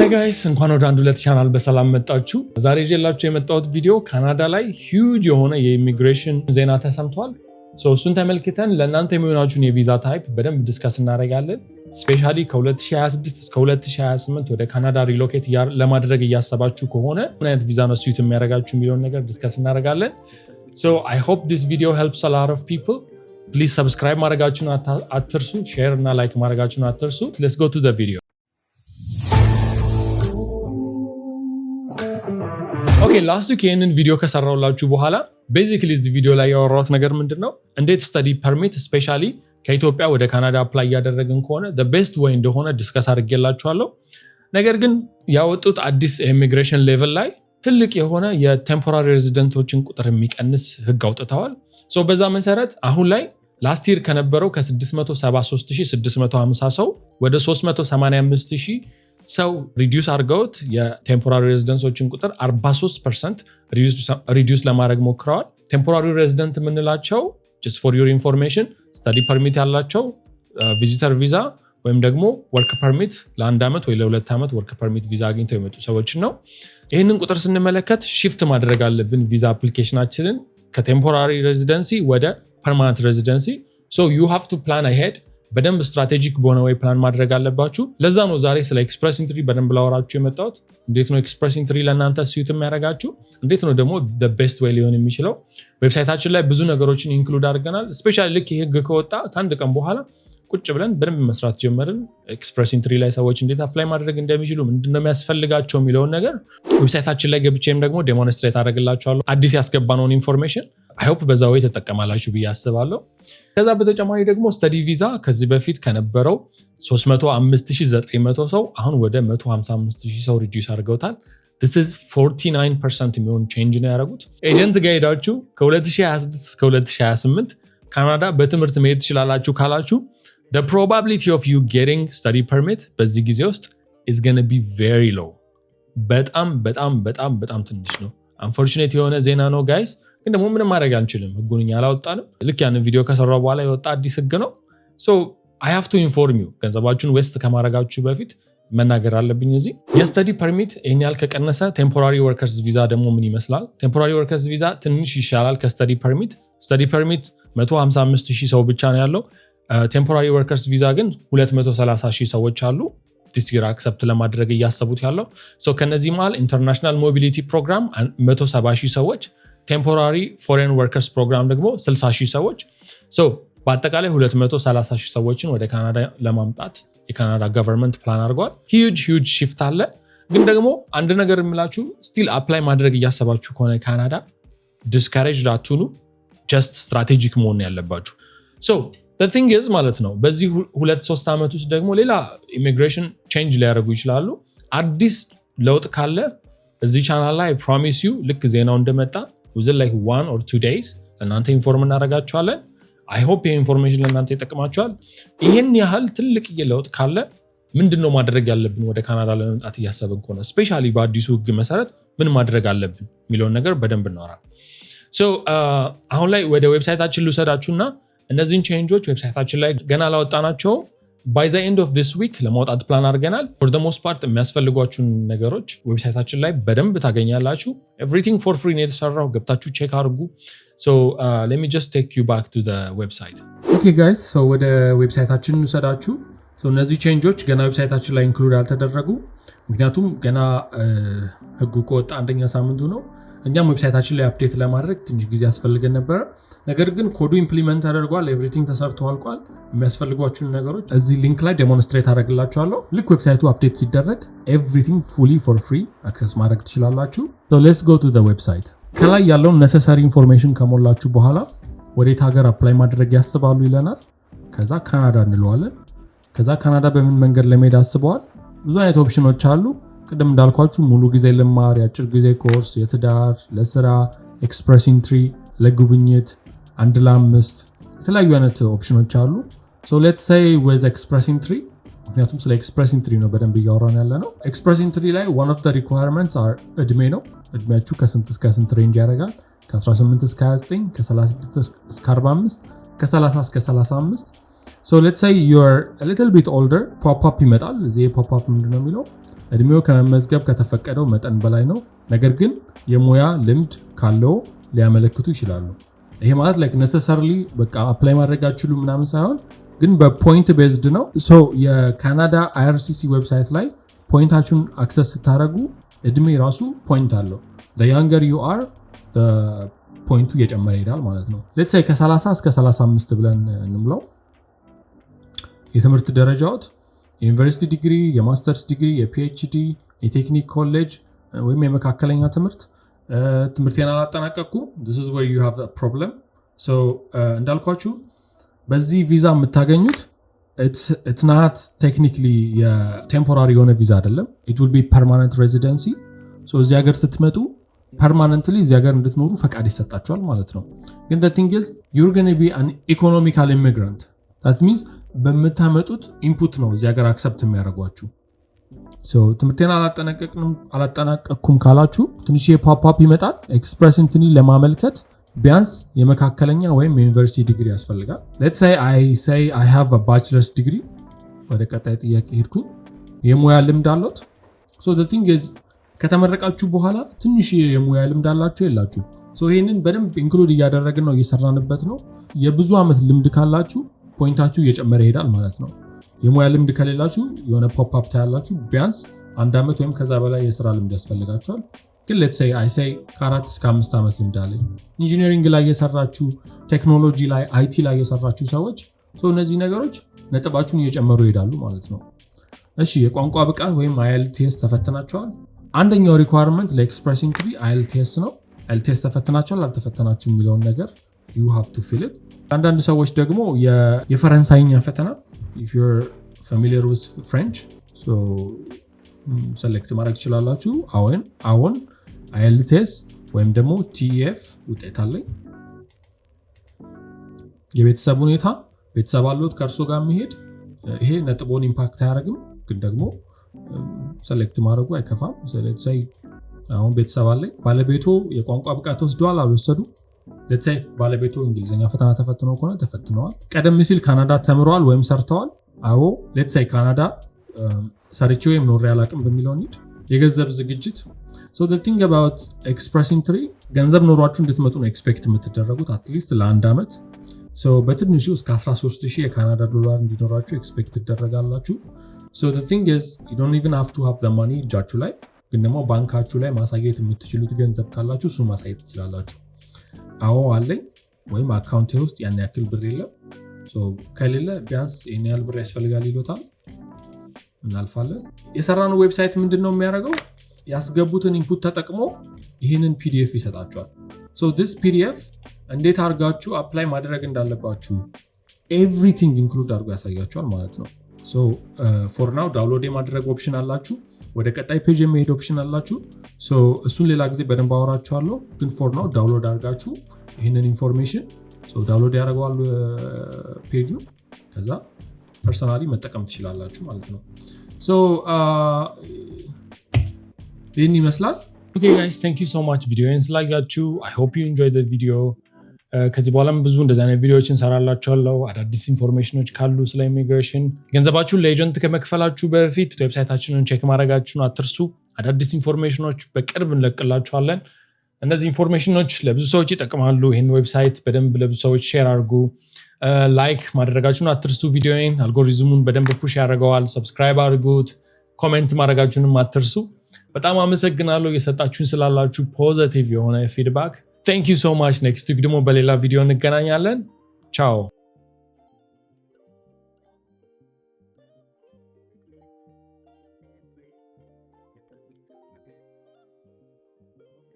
Hi guys, እንኳን ወደ አንድ ሁለት ቻናል በሰላም መጣችሁ። ዛሬ ይዤላችሁ የመጣሁት ቪዲዮ ካናዳ ላይ ሂውጅ የሆነ የኢሚግሬሽን ዜና ተሰምቷል። እሱን ተመልክተን ለእናንተ የሚሆናችሁን የቪዛ ታይፕ በደንብ ዲስከስ እናደርጋለን። ስፔሻሊ ከ2026 እስከ 2028 ወደ ካናዳ ሪሎኬት ለማድረግ እያሰባችሁ ከሆነ ምን አይነት ቪዛ ነው ስዊት የሚያደርጋችሁ የሚለውን ነገር ዲስከስ እናደርጋለን። So I hope this video helps a lot of people. Please subscribe ማድረጋችሁን አትርሱ፣ ሼር እና ላይክ ማድረጋችሁን አትርሱ። Let's go to the video. ኦኬ ላስት ዊክ ይህንን ቪዲዮ ከሰራሁላችሁ በኋላ ቤዚክሊ እዚህ ቪዲዮ ላይ ያወራሁት ነገር ምንድን ነው፣ እንዴት ስተዲ ፐርሚት ስፔሻሊ ከኢትዮጵያ ወደ ካናዳ አፕላይ እያደረግን ከሆነ the best way እንደሆነ ዲስከስ አድርጌላችኋለሁ። ነገር ግን ያወጡት አዲስ ኢሚግሬሽን ሌቭል ላይ ትልቅ የሆነ የቴምፖራሪ ሬዚደንቶችን ቁጥር የሚቀንስ ህግ አውጥተዋል። በዛ መሰረት አሁን ላይ ላስት ይር ከነበረው ከ673650 ሰው ወደ 385000 ሰው ሪዲዩስ አድርገውት የቴምፖራሪ ሬዚደንሶችን ቁጥር 43% ሪዲዩስ ለማድረግ ሞክረዋል። ቴምፖራሪ ሬዚደንት የምንላቸው just for your information ስታዲ ፐርሚት ያላቸው ቪዚተር ቪዛ ወይም ደግሞ ወርክ ፐርሚት ለአንድ ዓመት ወይ ለሁለት ዓመት ወርክ ፐርሚት ቪዛ አግኝተው የመጡ ሰዎችን ነው። ይህንን ቁጥር ስንመለከት ሺፍት ማድረግ አለብን ቪዛ አፕሊኬሽናችንን ከቴምፖራሪ ሬዚደንሲ ወደ ፐርማነንት ሬዚደንሲ። you have to plan ahead በደንብ ስትራቴጂክ በሆነ ወይ ፕላን ማድረግ አለባችሁ። ለዛ ነው ዛሬ ስለ ኤክስፕረስ ኢንትሪ በደንብ ላወራችሁ የመጣሁት። እንዴት ነው ኤክስፕረስ ኢንትሪ ለእናንተ ስዊት የሚያደርጋችሁ፣ እንዴት ነው ደግሞ the best way ሊሆን የሚችለው። ዌብሳይታችን ላይ ብዙ ነገሮችን ኢንክሉድ አድርገናል። ስፔሻሊ ልክ ህግ ከወጣ ከአንድ ቀን በኋላ ቁጭ ብለን በደንብ መስራት ጀመርን። ኤክስፕረስ ኢንትሪ ላይ ሰዎች እንዴት አፕላይ ማድረግ እንደሚችሉ፣ ምንድነው የሚያስፈልጋቸው የሚለውን ነገር ዌብሳይታችን ላይ ገብቼም ደግሞ ዴሞንስትሬት አደርግላችኋለሁ አዲስ ያስገባነውን ኢንፎርሜሽን። አይ ሆፕ በዛ ወይ ተጠቀማላችሁ ብዬ አስባለሁ። ከዛ በተጨማሪ ደግሞ ስተዲ ቪዛ ከዚህ በፊት ከነበረው 305900 ሰው አሁን ወደ 155000 ሰው ሪዲዩስ አድርገውታል። this is 49% የሚሆን ቼንጅ ነው ያደረጉት። ኤጀንት ጋር ሄዳችሁ ከ2026 እስከ 2028 ካናዳ በትምህርት መሄድ ትችላላችሁ ካላችሁ the probability of you getting study permit በዚህ ጊዜ ውስጥ is going to be very low። በጣም ትንሽ ነው። unfortunate የሆነ ዜና ነው guys፣ ግን ደግሞ ምንም ማድረግ አንችልም። ህጉን እኛ አላወጣንም። ልክ ያንን ቪዲዮ ከሰራው በኋላ የወጣ አዲስ ህግ ነው። I have to inform you ገንዘባችሁን ዌስት ከማድረጋችሁ በፊት መናገር አለብኝ። እዚህ የስተዲ ፐርሚት ይሄን ያህል ከቀነሰ ቴምፖራሪ ወርከርስ ቪዛ ደግሞ ምን ይመስላል? ቴምፖራሪ ወርከርስ ቪዛ ትንሽ ይሻላል ከስተዲ ፐርሚት። ስተዲ ፐርሚት 155000 ሰው ብቻ ነው ያለው። ቴምፖራሪ ወርከርስ ቪዛ ግን 230000 ሰዎች አሉ this year አክሰፕት ለማድረግ እያሰቡት ያለው። ከነዚህ መሃል ኢንተርናሽናል ሞቢሊቲ ፕሮግራም 170000 ሰዎች፣ ቴምፖራሪ ፎሬን ወርከርስ ፕሮግራም ደግሞ 60000 ሰዎች። በአጠቃላይ 230000 ሰዎችን ወደ ካናዳ ለማምጣት የካናዳ ገቨርንመንት ፕላን አድርጓል። ሂውጅ ሺፍት አለ። ግን ደግሞ አንድ ነገር የምላችሁ ስቲል አፕላይ ማድረግ እያሰባችሁ ከሆነ ካናዳ ዲስካሬጅ ዳትኑ ጀስት ስትራቴጂክ መሆን ያለባችሁ። the thing is ማለት ነው በዚህ 2-3 ዓመት ውስጥ ደግሞ ሌላ ኢሚግሬሽን ቼንጅ ሊያደርጉ ይችላሉ። አዲስ ለውጥ ካለ እዚህ ቻናል ላይ ፕሮሚስ ዩ ልክ ዜናው እንደመጣ within like 1 or 2 days ለእናንተ ኢንፎርም እናደርጋችኋለን። I hope ይሄ ኢንፎርሜሽን ለእናንተ ይጠቅማችኋል። ይሄን ያህል ትልቅ ለውጥ ካለ ምንድነው ማድረግ ያለብን ወደ ካናዳ ለመምጣት እያሰብን ከሆነ ስፔሻሊ በአዲሱ ህግ መሰረት ምን ማድረግ አለብን የሚለውን ነገር በደንብ እናወራ። አሁን ላይ ወደ ዌብሳይታችን ልውሰዳችሁና እነዚህን ቼንጆች ዌብሳይታችን ላይ ገና ላወጣናቸው by the end of this week ለማውጣት ፕላን አድርገናል። for the most part የሚያስፈልጓችሁን ነገሮች ዌብሳይታችን ላይ በደንብ ታገኛላችሁ። everything for free ነው የተሰራው። ገብታችሁ ቼክ አድርጉ። let me just take you back to the website. okay guys, ወደ ዌብሳይታችን እንውሰዳችሁ። እነዚህ ቼንጆች ገና ዌብሳይታችን ላይ ኢንክሉድ አልተደረጉ፣ ምክንያቱም ገና ህጉ ከወጣ አንደኛ ሳምንቱ ነው። እኛም ዌብሳይታችን ላይ አፕዴት ለማድረግ ትንሽ ጊዜ ያስፈልገን ነበር። ነገር ግን ኮዱ ኢምፕሊመንት ተደርጓል። ኤቭሪቲንግ ተሰርቶ አልቋል። የሚያስፈልጓችሁን ነገሮች እዚህ ሊንክ ላይ ዴሞንስትሬት አደርግላችኋለሁ። ልክ ዌብሳይቱ አፕዴት ሲደረግ ኤቭሪቲንግ ፉሊ ፎር ፍሪ አክሰስ ማድረግ ትችላላችሁ። ሌትስ ጎ ቱ ዘ ዌብሳይት። ከላይ ያለውን ነሰሰሪ ኢንፎርሜሽን ከሞላችሁ በኋላ ወዴት ሀገር አፕላይ ማድረግ ያስባሉ ይለናል። ከዛ ካናዳ እንለዋለን። ከዛ ካናዳ በምን መንገድ ለመሄድ አስበዋል? ብዙ አይነት ኦፕሽኖች አሉ። ቅድም እንዳልኳችሁ ሙሉ ጊዜ ልማር፣ የአጭር ጊዜ ኮርስ፣ የትዳር፣ ለስራ፣ ኤክስፕረስ ኢንትሪ፣ ለጉብኝት፣ 1 ለ5 የተለያዩ አይነት ኦፕሽኖች አሉ። let's say with express entry ምክንያቱም ስለ ኤክስፕረስ ኢንትሪ ነው በደንብ እያወራን ያለ ነው። ኤክስፕረስ ኢንትሪ ላይ one of the requirements are እድሜ ነው። እድሜያችሁ ከስንት እስከ ስንት ሬንጅ ያደርጋል? ከ18 እስከ 29፣ ከ36 እስከ 45፣ ከ30 እስከ 35። let's say you're a little bit older, pop-up ይመጣል። እዚህ pop-up ምንድነው የሚለው እድሜው ከመመዝገብ ከተፈቀደው መጠን በላይ ነው፣ ነገር ግን የሙያ ልምድ ካለው ሊያመለክቱ ይችላሉ። ይሄ ማለት like necessarily በቃ አፕላይ ማድረግ አትችሉም ምናምን ሳይሆን ግን በፖይንት ቤዝድ ነው። ሶ የካናዳ IRCC ዌብሳይት ላይ ፖይንታችሁን አክሰስ ስታደርጉ እድሜ ራሱ ፖይንት አለው። the younger you are the ፖይንቱ እየጨመረ ይሄዳል ማለት ነው። let's say ከ30 እስከ 35 ብለን እንምለው። የትምህርት ደረጃዎት የዩኒቨርሲቲ ዲግሪ፣ የማስተርስ ዲግሪ፣ የፒኤችዲ፣ የቴክኒክ ኮሌጅ ወይም የመካከለኛ ትምህርት። ትምህርቴን አላጠናቀቅኩም this is where you have a problem so እንዳልኳችሁ በዚህ ቪዛ የምታገኙት it's not technically የቴምፖራሪ የሆነ ቪዛ አይደለም it will be permanent residency so እዚህ ሀገር ስትመጡ permanently እዚህ ሀገር እንድትኖሩ ፈቃድ ይሰጣችኋል ማለት ነው። ግን the thing is you're going to be an economical immigrant that means በምታመጡት ኢንፑት ነው እዚህ ሀገር አክሰፕት የሚያደርጓችሁ። so ትምህርቴን አላጠናቀቅኩም ካላችሁ ትንሽ የፖፕ ይመጣል። ኤክስፕረስ ኢንትሪ ለማመልከት ቢያንስ የመካከለኛ ወይም የዩኒቨርሲቲ ዲግሪ ያስፈልጋል። let's say I have a bachelor's degree ወደ ቀጣይ ጥያቄ ሄድኩኝ። የሙያ ልምድ አለዎት? so the thing is ከተመረቃችሁ በኋላ ትንሽ የሙያ ልምድ አላችሁ የላችሁ? so ይሄንን በደንብ ኢንክሉድ እያደረግን ነው እየሰራንበት ነው። የብዙ ዓመት ልምድ ካላችሁ ፖይንታችሁ እየጨመረ ይሄዳል ማለት ነው። የሙያ ልምድ ከሌላችሁ የሆነ ፖፕ አፕ ታያላችሁ። ቢያንስ 1 ዓመት ወይም ከዛ በላይ የስራ ልምድ ያስፈልጋችኋል። ግን let's say I say ከ4 እስከ 5 ዓመት ልምድ አለኝ። ኢንጂነሪንግ ላይ የሰራችሁ፣ ቴክኖሎጂ ላይ IT ላይ የሰራችሁ ሰዎች እነዚህ ነገሮች ነጥባችሁን እየጨመሩ ይሄዳሉ ማለት ነው። እሺ የቋንቋ ብቃት ወይም IELTS ተፈትናችኋል? አንደኛው ሪኳየርመንት ለኤክስፕረስ ኢንትሪ IELTS ነው። IELTS ተፈትናችኋል አልተፈተናችሁ የሚለውን ነገር you have to fill it። አንዳንድ ሰዎች ደግሞ የፈረንሳይኛ ፈተና if you're familiar with French so select ማድረግ ትችላላችሁ። አሁን IELTS ወይም ደግሞ TEF ውጤት አለኝ። የቤተሰብ ሁኔታ ቤተሰብ አለዎት ከእርሶ ጋር የሚሄድ ይሄ ነጥቦን ኢምፓክት አያደርግም፣ ግን ደግሞ ሰሌክት ማድረጉ አይከፋም። let's say አሁን ቤተሰብ አለኝ። ባለቤቱ የቋንቋ ብቃት ወስደዋል አልወሰዱ? let's say ባለቤቱ እንግሊዝኛ ፈተና ተፈትነው ከሆነ ተፈትነዋል። ቀደም ሲል ካናዳ ተምረዋል ወይም ሰርተዋል? አዎ let's say ካናዳ ሰርቼ ወይም ኖሬ አላቅም በሚለው እንሂድ። የገንዘብ ዝግጅት so the thing about express entry ገንዘብ ኖሯችሁ እንድትመጡ ነው ኤክስፔክት የምትደረጉት አትሊስት ለ1 ዓመት so በትንሹ እስከ 13000 የካናዳ ዶላር እንዲኖራችሁ ኤክስፔክት ትደረጋላችሁ። so the thing is you don't even have to have the money እጃችሁ ላይ፣ ግን ደግሞ ባንካችሁ ላይ ማሳየት የምትችሉት ገንዘብ ካላችሁ እሱ ማሳየት ትችላላችሁ። አዎ አለኝ ወይም አካውንቴ ውስጥ ያን ያክል ብር የለም ከሌለ ቢያንስ ይሄን ያህል ብር ያስፈልጋል ይሎታል። እናልፋለን። የሰራነው ዌብሳይት ምንድነው የሚያደርገው? ያስገቡትን ኢንፑት ተጠቅሞ ይሄንን PDF ይሰጣችኋል። so this PDF እንዴት አድርጋችሁ አፕላይ ማድረግ እንዳለባችሁ everything include አድርጎ ያሳያችኋል ማለት ነው። so for now ዳውንሎድ የማድረግ ኦፕሽን አላችሁ፣ ወደ ቀጣይ ፔጅ የመሄድ ኦፕሽን አላችሁ። so እሱን ሌላ ጊዜ በደንብ አወራችኋለሁ፣ ግን for now ዳውንሎድ አድርጋችሁ ይሄንን ኢንፎርሜሽን ዳውንሎድ ያደርገዋል ፔጁ፣ ከዛ ፐርሰናሊ መጠቀም ትችላላችሁ ማለት ነው። so ይህን ይመስላል። okay guys thank you so much ቪዲዮውን ስላያችሁ I hope you enjoyed the video። ከዚህ በኋላም ብዙ እንደዚህ አይነት ቪዲዮዎችን ሰራላችኋለሁ። አዳዲስ ኢንፎርሜሽኖች ካሉ ስለ ኢሚግሬሽን ገንዘባችሁን ለኤጀንት ከመክፈላችሁ በፊት ዌብሳይታችንን ቼክ ማድረጋችሁን አትርሱ። አዳዲስ ኢንፎርሜሽኖች በቅርብ እንለቅላችኋለን። እነዚህ ኢንፎርሜሽኖች ለብዙ ሰዎች ይጠቅማሉ። ይህን ዌብሳይት በደንብ ለብዙ ሰዎች ሼር አድርጉ። ላይክ ማድረጋችሁን አትርሱ። ቪዲዮውን አልጎሪዝሙን በደንብ ፑሽ ያደርገዋል። ሰብስክራይብ አድርጉት። ኮሜንት ማድረጋችሁንም አትርሱ። በጣም አመሰግናለሁ የሰጣችሁን ስላላችሁ ፖዚቲቭ የሆነ ፊድባክ። Thank you so much. Next week ደግሞ በሌላ ቪዲዮ እንገናኛለን። ቻው